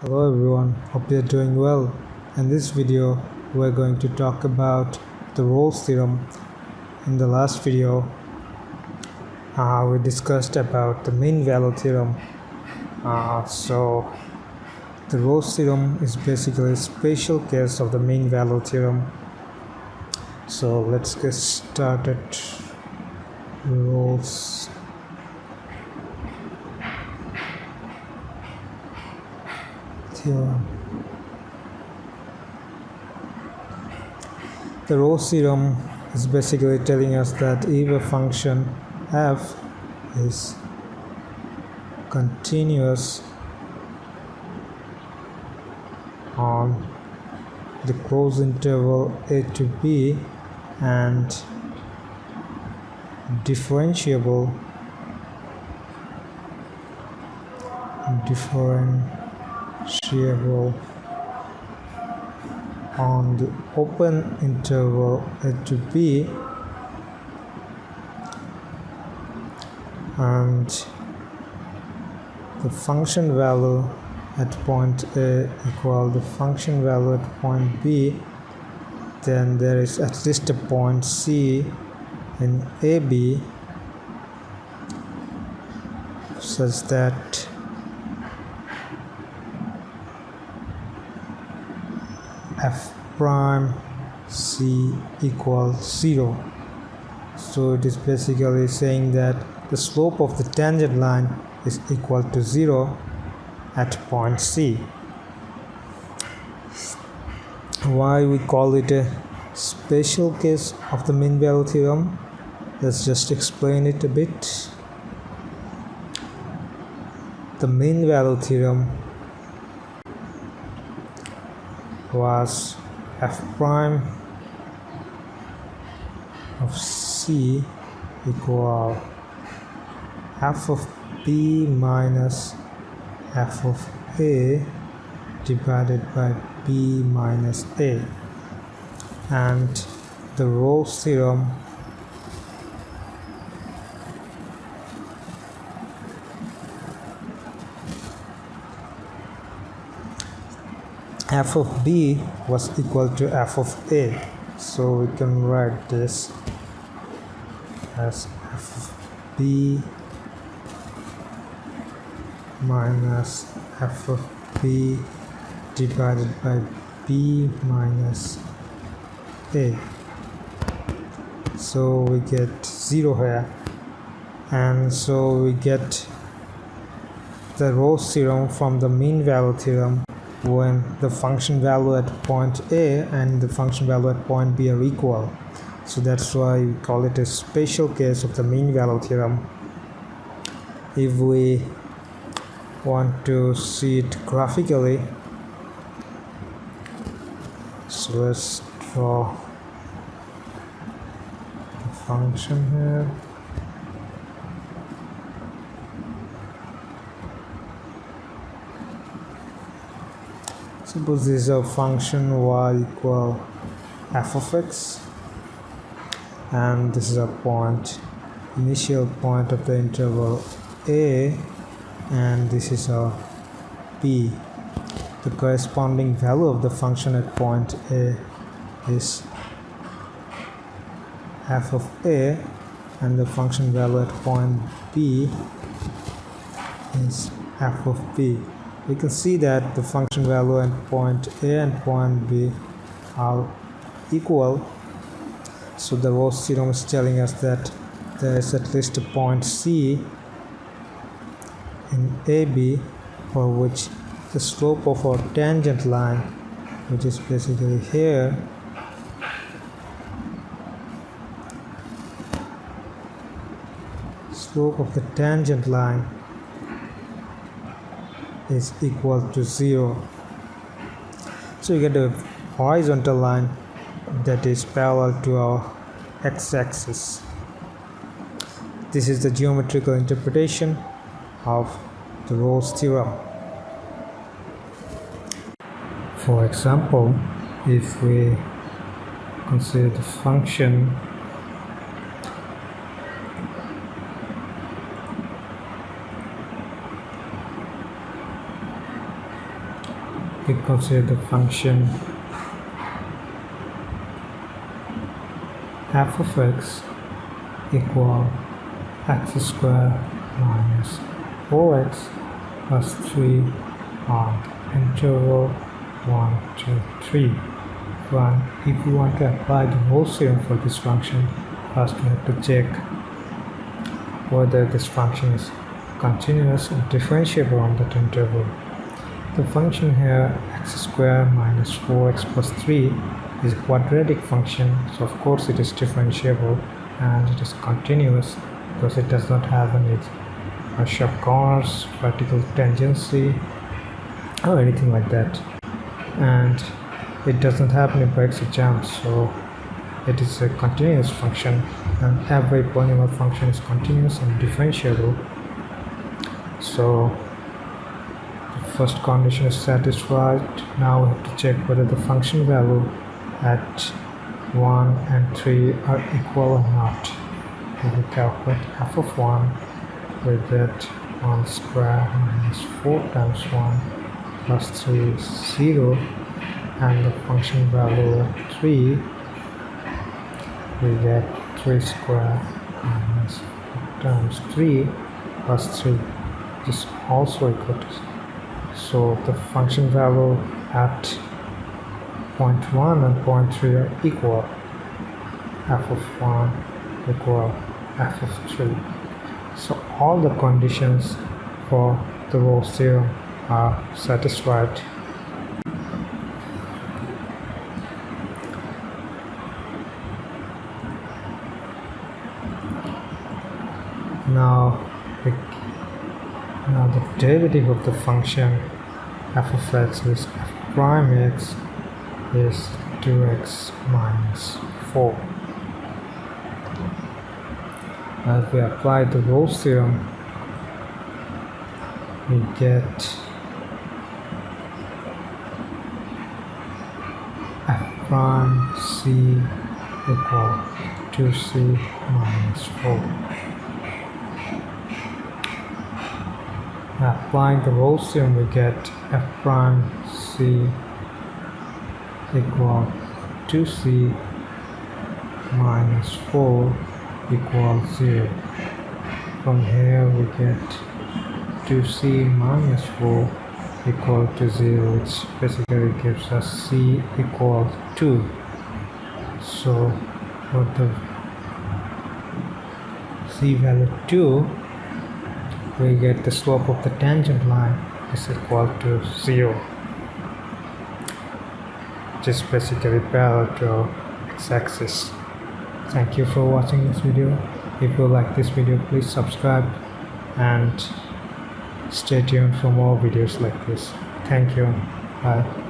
Hello everyone, hope you're doing well. In this video, we're going to talk about the Rolle's theorem. In the last video, we discussed about the mean value theorem. So the Rolle's theorem is basically a special case of the mean value theorem. So let's get started. Rolle's theorem. The Rolle's theorem is basically telling us that if a function f is continuous on the closed interval a to b and differentiable on the open interval a to b and the function value at point a equal the function value at point b, then there is at least a point c in AB such that f prime c equals 0. So it is basically saying that the slope of the tangent line is equal to 0 at point C. Why we call it a special case of the mean value theorem? Let's just explain it a bit. The mean value theorem was f prime of c equal f of b minus f of a divided by b minus a, and the Rolle's theorem f of b was equal to f of a, so we can write this as f of b minus f of b divided by b minus a. So we get 0 here, and so we get the Rolle's theorem from the mean value theorem when the function value at point A and the function value at point B are equal. So that's why we call it a special case of the mean value theorem. If we want to see it graphically, so let's draw the function here. Suppose this is a function y equal f of x, and this is a point, initial point of the interval a, and this is a b. The corresponding value of the function at point a is f of a, and the function value at point b is f of b. We can see that the function value at point A and point B are equal. So the Rolle's theorem is telling us that there is at least a point C in AB for which the slope of our tangent line, which is basically here, slope of the tangent line is equal to 0. So you get a horizontal line that is parallel to our x-axis. This is the geometrical interpretation of the Rolle's theorem. For example, if we consider the function we consider the function f of x equal x squared minus 4x plus 3 on interval 1 to 3. If we want to apply the Rolle's theorem for this function, first we have to check whether this function is continuous and differentiable on that interval. The function here, x squared minus 4x plus 3, is a quadratic function, so of course it is differentiable and it is continuous because it does not have any sharp corners, vertical tangency or anything like that, and it doesn't have any breaks or jumps, so it is a continuous function, and every polynomial function is continuous and differentiable. So the first condition is satisfied. Now we have to check whether the function value at 1 and 3 are equal or not. If we calculate f of 1, we get 1 squared minus 4 times 1 plus 3 is 0, and the function value at 3, we get 3 squared minus 4 times 3 plus 3 is also equal to 0. So the function value at point 1 and point 3 are equal. F of 1 equal f of 3. So all the conditions for the Rolle's theorem are satisfied. Now the derivative of the function f of x is f prime x is 2x minus 4. If we apply the Rolle's theorem, we get f prime c equal 2c minus 4. Applying the Rolle's theorem, we get f prime c equal 2c minus 4 equals 0. From here we get 2c minus 4 equal to 0, which basically gives us c equals 2. So for the c value 2, we get the slope of the tangent line is equal to 0, which is basically parallel to x-axis. Thank you for watching this video. If you like this video, please subscribe and stay tuned for more videos like this. Thank you. Bye.